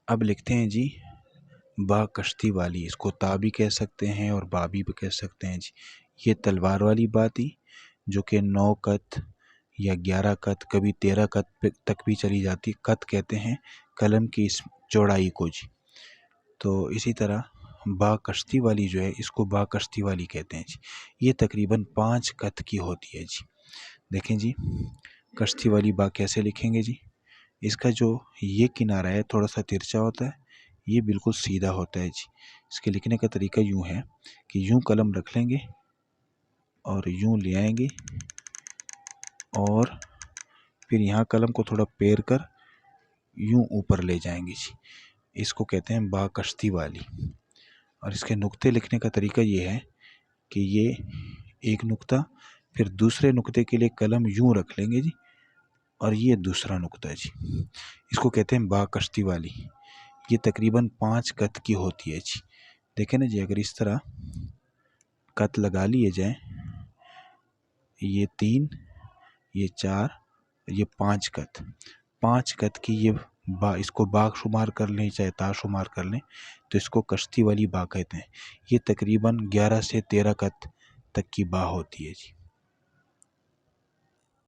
اب لکھتے ہیں جی با کشتی والی، اس کو تا بھی کہہ سکتے ہیں اور با بھی کہہ سکتے ہیں جی۔ یہ تلوار والی بات تھی جو کہ 9 قط یا 11 قط، کبھی 13 قط تک بھی چلی جاتی۔ قط کہتے ہیں قلم کی اس چوڑائی کو جی۔ تو اسی طرح با کشتی والی جو ہے اس کو با کشتی والی کہتے ہیں جی۔ یہ تقریباً 5 قط کی ہوتی ہے جی۔ دیکھیں جی کشتی والی با کیسے لکھیں گے جی۔ اس کا جو یہ کنارہ ہے تھوڑا سا ترچھا ہوتا ہے، یہ بالکل سیدھا ہوتا ہے جی۔ اس کے لکھنے کا طریقہ یوں ہے کہ یوں قلم رکھ لیں گے اور یوں لے آئیں گے اور پھر یہاں قلم کو تھوڑا پیر کر یوں اوپر لے جائیں گے جی۔ اس کو کہتے ہیں با کشتی والی۔ اور اس کے نقطے لکھنے کا طریقہ یہ ہے کہ یہ ایک نقطہ، پھر دوسرے نقطے کے لیے قلم یوں رکھ لیں گے جی، اور یہ دوسرا نقطہ جی۔ اس کو کہتے ہیں با کشتی والی۔ یہ تقریباً 5 قط کی ہوتی ہے جی۔ دیکھیں نا جی، اگر اس طرح قط لگا لیے جائیں، یہ 3، یہ 4، یہ 5 قط، 5 قط کی یہ با، اس کو با شمار کر لیں چاہے تا شمار کر لیں تو اس کو کشتی والی با کہتے ہیں۔ یہ تقریباً 11 سے 13 قط تک کی با ہوتی ہے جی۔